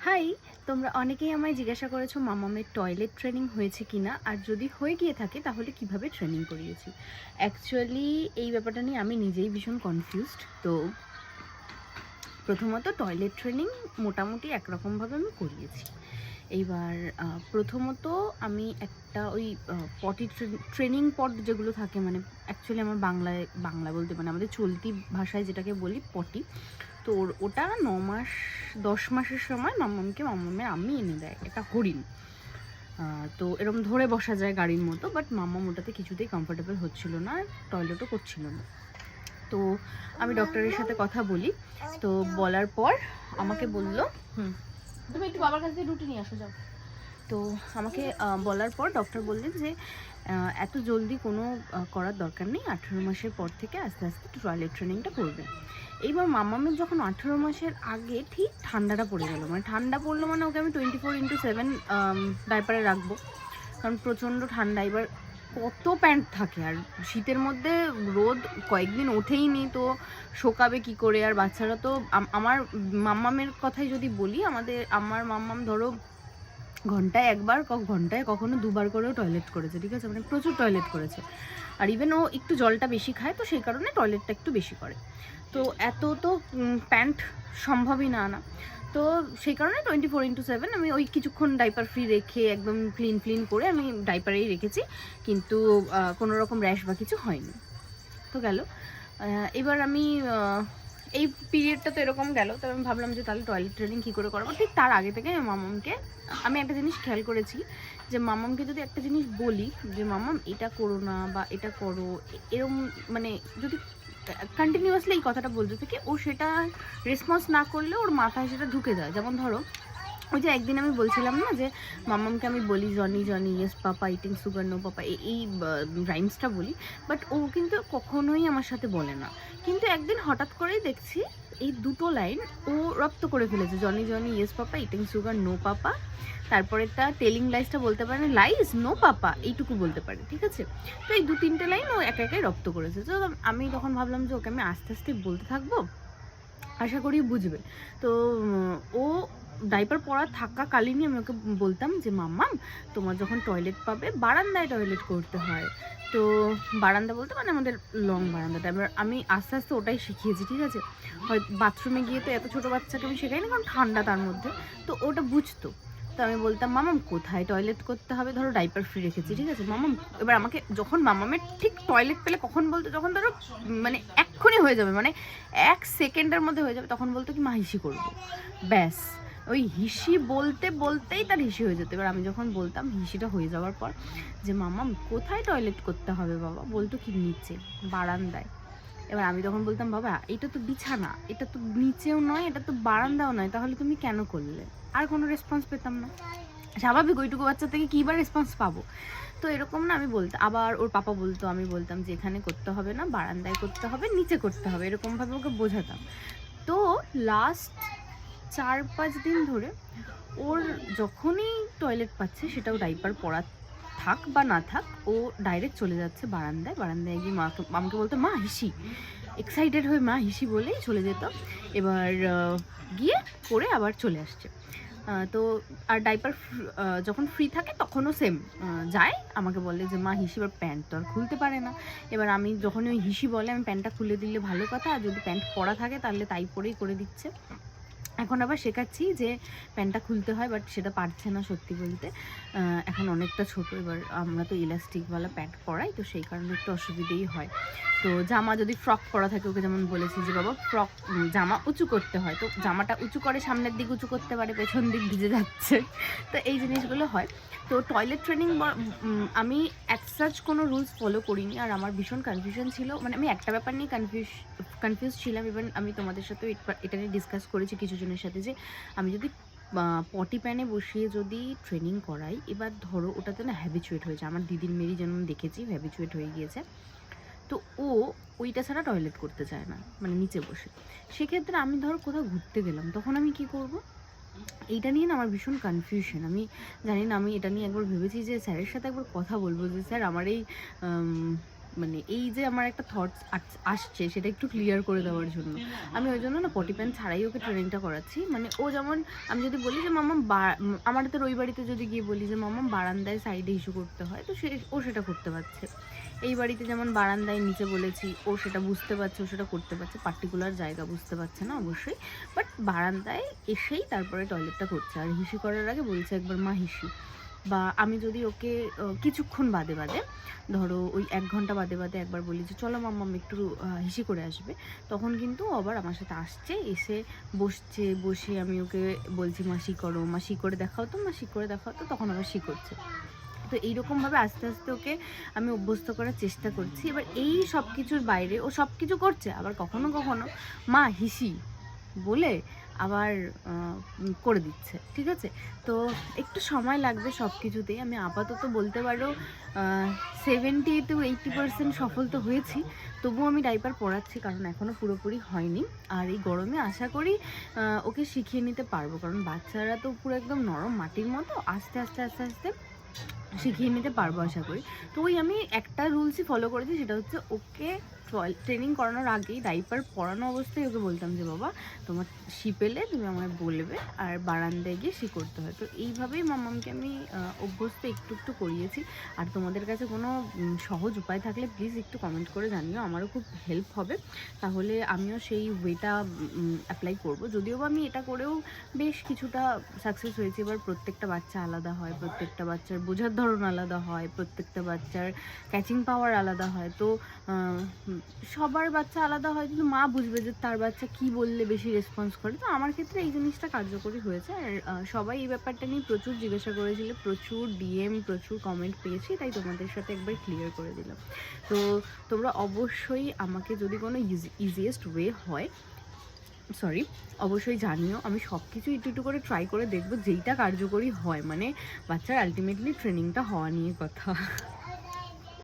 High, তোমরা অনেকেই আমায় জিজ্ঞাসা করেছো মামামের টয়লেট ট্রেনিং হয়েছে কিনা, আর যদি হয়ে গিয়ে থাকে তাহলে কিভাবে ট্রেনিং করিয়েছি। অ্যাকচুয়ালি এই ব্যাপারটা নিয়ে আমি নিজেই ভীষণ কনফিউজড। তো প্রথমত টয়লেট ট্রেনিং মোটামুটি একরকমভাবে আমি করিয়েছি। এইবার প্রথমত আমি একটা ওই পটি ট্রেনিং পট যেগুলো থাকে, মানে অ্যাকচুয়ালি আমার বাংলা বলতে মানে আমাদের চলতি ভাষায় যেটাকে বলি পটি, তো ওটা 9 মাস 10 মাসের সময় মাম্মামের আম্মি এনে দেয়। এটা হরিণ, তো এরকম ধরে বসা যায় গাড়ির মতো, বাট মাম্মাম ওটাতে কিছুতেই কমফোর্টেবল হচ্ছিল না, টয়লেটও করছিল না। তো আমি ডক্টরের সাথে কথা বলি, তো বলার পর আমাকে বললো তুমি একটু বাবার কাছ থেকে রুটি নিয়ে আসো যাও। তো আমাকে বলার পর ডক্টর বললেন যে এত জলদি কোনো করার দরকার নেই, 18 মাসের পর থেকে আস্তে আস্তে টয়লেট ট্রেনিংটা করবে। এইবার মাম্মামের যখন 18 মাসের আগে ঠিক ঠান্ডাটা পড়ে গেল, মানে ঠান্ডা পড়লো মানে ওকে আমি 24/7 ডাইপারে রাখবো, কারণ প্রচণ্ড ঠান্ডা। এবার কত প্যান্ট থাকে, আর শীতের মধ্যে রোদ কয়েকদিন ওঠেই নি, তো শোকাবে কি করে। আর বাচ্চারা তো আমার মাম্মামের কথাই যদি বলি, আমার মাম্মাম ধরো ঘন্টায় একবার, ঘন্টায় কখনো দুবার করেও টয়লেট করেছে, ঠিক আছে, মানে প্রচুর টয়লেট করেছে। আর ইভেন ও একটু জলটা বেশি খায়, তো সেই কারণে টয়লেটটা একটু বেশি করে। তো এত তো প্যান্ট সম্ভবই না আনা, তো সেই কারণে 24/7 আমি ওই কিছুক্ষণ ডাইপার ফ্রি রেখে একদম ক্লিন করে আমি ডাইপারেই রেখেছি, কিন্তু কোনো রকম র্যাশ বা কিছু হয়নি। তো গেল, এবার আমি এই পিরিয়ডটা তো এরকম গেল। তো আমি ভাবলাম যে তাহলে টয়লেট ট্রেনিং কী করে করাবো। ঠিক তার আগে থেকে মামামকে আমি একটা জিনিস খেয়াল করেছি, যে মামামকে যদি একটা জিনিস বলি যে মামাম এটা করো না বা এটা করো, এরম মানে যদি কন্টিনিউয়াসলি এই কথাটা বলতে থাকে, ও সেটা রেসপন্স না করলে ওর মাথায় সেটা ঢুকে যায়। যেমন ধরো ওই যে একদিন আমি বলছিলাম না যে মামামকে আমি বলি Johnny Johnny yes papa, eating sugar no papa, এই রাইমসটা বলি, বাট ও কিন্তু কখনোই আমার সাথে বলে না। কিন্তু একদিন হঠাৎ করেই দেখছি এই দুটো লাইন ও রপ্ত করে ফেলেছে, Johnny Johnny yes papa, eating sugar no papa, তারপরেরটা টেলিং লাইসটা বলতে পারে না, লাইস নো পাপা এইটুকু বলতে পারে, ঠিক আছে। তো এই 2-3টে লাইন ও একা একাই রপ্ত করেছে। তো আমি তখন ভাবলাম যে ওকে আমি আস্তে আস্তে বলতে থাকবো, আশা করি বুঝবে। তো ও ডাইপার পরা থাকাকালীনই আমি ওকে বলতাম যে মাম্মাম তোমার যখন টয়লেট পাবে বারান্দায় টয়লেট করতে হয়। তো বারান্দা বলতে মানে আমাদের লং বারান্দাটা, এবার আমি আস্তে আস্তে ওটাই শিখিয়েছি, ঠিক আছে। হয় বাথরুমে গিয়ে তো এত ছোটো বাচ্চাকে আমি শেখাই না, কারণ ঠান্ডা তার মধ্যে, তো ওটা বুঝতো। তো আমি বলতাম মামাম কোথায় টয়লেট করতে হবে, ধরো ডাইপার ফ্রি রেখেছি, ঠিক আছে মামাম। এবার আমাকে যখন মামামের ঠিক টয়লেট পেলে কখন বলতো, যখন ধরো মানে এক্ষুনি হয়ে যাবে, মানে 1 সেকেন্ডের মধ্যে হয়ে যাবে, তখন বলতো কি মা হিসি করবো, ব্যাস ওই হিসি বলতে বলতেই তার হিসি হয়ে যেত। এবার আমি যখন বলতাম হিসিটা হয়ে যাওয়ার পর যে মামাম কোথায় টয়লেট করতে হবে বাবা, বলতো কি নিচে বারান্দায়। এবার আমি তখন বলতাম বাবা এটা তো বিছানা, এটা তো নিচেও নয়, এটা তো বারান্দাও নয়, তাহলে তুমি কেন করলে। আর কোনো রেসপন্স পেতাম না। স্বাভাবিক, ওইটুকু বাচ্চা থেকে কী বা রেসপন্স পাবো। তো এরকম না আমি বলতাম, আবার ওর পাপা বলতো, আমি বলতাম যে এখানে করতে হবে না, বারান্দায় করতে হবে, নিচে করতে হবে, এরকমভাবে ওকে বোঝাতাম। তো লাস্ট 4-5 দিন ধরে ওর যখনই টয়লেট পাচ্ছে, সেটাও ডাইপার পরা থাক বা না থাক, ও ডাইরেক্ট চলে যাচ্ছে বারান্দায় গিয়ে আমাকে বলতো মা হিসি, এক্সাইটেড হয়ে মা হিসি বলেই চলে যেত। এবার গিয়ে করে আবার চলে আসছে। তো আর ডাইপার যখন ফ্রি থাকে তখনও সেম যায়, আমাকে বলে যে মা হিসি, এবার প্যান্ট তো আর খুলতে পারে না। এবার আমি যখনই ওই হিসি বলে আমি প্যান্টটা খুলে দিলে ভালো কথা, আর যদি প্যান্ট পরা থাকে তাহলে তাই পরেই করে দিচ্ছে। এখন আবার শেখাচ্ছি যে প্যান্টটা খুলতে হয়, বাট সেটা পারছে না সত্যি বলতে, এখন অনেকটা ছোটো। এবার আমরা তো ইলাস্টিকওয়ালা প্যান্ট পরাই, তো সেই কারণে একটু অসুবিধেই হয়। তো জামা যদি ফ্রক পরা থাকে, ওকে যেমন বলেছি যে বাবা ফ্রক জামা উঁচু করতে হয়, তো জামাটা উঁচু করে সামনের দিক উঁচু করতে পারে, পেছন দিক ভিজে যাচ্ছে, তো এই জিনিসগুলো হয়। তো টয়লেট ট্রেনিং আমি অ্যাজ কোনো রুলস ফলো করিনি, আর আমার ভীষণ কনফিউশন ছিল, মানে আমি একটা ব্যাপার নিয়ে কনফিউজ ছিলাম। ইভেন আমি তোমাদের সাথেও এটা নিয়ে ডিসকাস করেছি কিছু জনের সাথে, যে আমি যদি পটি প্যানে বসিয়ে যদি ট্রেনিং করাই, এবার ধরো ওটাতে না হ্যাবিচুয়েট হয়েছে, আমার দিদির মেয়েরই যেমন দেখেছি হ্যাবিচুয়েট হয়ে গিয়েছে, তো ও ওইটা ছাড়া টয়লেট করতে চায় না, মানে নিচে বসে। সেক্ষেত্রে আমি ধরো কোথাও ঘুরতে গেলাম, তখন আমি কি করব, এইটা নিয়ে না আমার ভীষণ কনফিউশন। আমি জানি না, আমি এটা নিয়ে একবার ভেবেছি যে স্যারের সাথে একবার কথা বলবো, যে স্যার আমার এই মানে এই যে আমার একটা থটস আসছে সেটা একটু ক্লিয়ার করে দেওয়ার জন্য আমি ওই জন্য না পটি প্যান্ট ছাড়াই ওকে ট্রেনিংটা করাচ্ছি। মানে ও যেমন আমি যদি বলি যে মাম্মা আমাদের ওই বাড়িতে যদি গিয়ে বলি যে মাম্মা বারান্দায় সাইডে ইস্যু করতে হয়, তো ও সেটা করতে পারছে। এই বাড়িতে যেমন বারান্দায় নিচে বলেছি, ও সেটা বুঝতে পারছে, ও সেটা করতে পারছে। পার্টিকুলার জায়গা বুঝতে পারছে না অবশ্যই, বাট বারান্দায় এসেই তারপরে টয়লেটটা করছে। আর হিসি করার আগে বলছে একবার মা হিসি। বা আমি যদি ওকে কিছুক্ষণ বাদে বাদে, ধরো ওই 1 ঘন্টা বাদে বাদে একবার বলি যে চলো মাম্মাম একটু হিসি করে আসবে, তখন কিন্তু আবার আমার সাথে আসছে, এসে বসছে, বসে আমি ওকে বলছি মাসি করো, মাসি করে দেখাও তো, মাসি করে দেখাও তো, তখন আবার শি করছে। তো এইরকমভাবে আস্তে আস্তে ওকে আমি অভ্যস্ত করার চেষ্টা করছি। এবার এই সব কিছুর বাইরে ও সব কিছু করছে, আবার কখনো কখনো মা হিসি বলে আবার করে দিচ্ছে, ঠিক আছে? তো একটু সময় লাগবে সব কিছুতেই। আমি আপাতত বলতে পারো 70-80% সফল তো হয়েছি। তবুও আমি ডাইপার পরাচ্ছি, কারণ এখনও পুরোপুরি হয়নি। আর এই গরমে আশা করি ওকে শিখিয়ে নিতে পারবো, কারণ বাচ্চারা তো পুরো একদম নরম মাটির মতো, আস্তে আস্তে আস্তে আস্তে শিখিয়ে নিতে পারবো আশা করি। তো ওই আমি একটা রুলসই ফলো করেছি, সেটা হচ্ছে ওকে ট্রেনিং করানোর আগেই ডাইপার পরানো অবস্থায় ওকে বলতাম যে বাবা তোমার শি পেলে তুমি আমায় বলবে, আর বারান্দায় গিয়ে শি করতে হয়। তো এইভাবেই মাম্মামকে আমি অভ্যস্ত একটু একটু করিয়েছি। আর তোমাদের কাছে কোনো সহজ উপায় থাকলে প্লিজ একটু কমেন্ট করে জানিও, আমারও খুব হেল্প হবে। তাহলে আমিও সেই ওয়েটা অ্যাপ্লাই করব। যদিও বা আমি এটা করেও বেশ কিছুটা সাকসেস হয়েছি। এবার প্রত্যেকটা বাচ্চা আলাদা হয়, প্রত্যেকটা বাচ্চার বোঝার ধরন আলাদা হয়, প্রত্যেকটা বাচ্চার ক্যাচিং পাওয়ার আলাদা হয়। তো সবার বাচ্চা আলাদা হয়, কিন্তু মা বুঝবে যে তার বাচ্চা কি বললে বেশি রেসপন্স করে। তো আমার ক্ষেত্রে এই জিনিসটা কার্যকরী হয়েছে। আর সবাই এই ব্যাপারটা নিয়ে প্রচুর জিজ্ঞাসা করেছিল, প্রচুর ডিএম, প্রচুর কমেন্ট পেয়েছি, তাই তোমাদের সাথে একবার ক্লিয়ার করে দিলাম। তো তোমরা অবশ্যই আমাকে যদি কোনো ইজিয়েস্ট ওয়ে হয়, সরি, অবশ্যই জানিও। আমি সব কিছু একটু একটু করে ট্রাই করে দেখবো, যেইটা কার্যকরী হয়। মানে বাচ্চার আলটিমেটলি ট্রেনিংটা হওয়া নিয়ে কথা।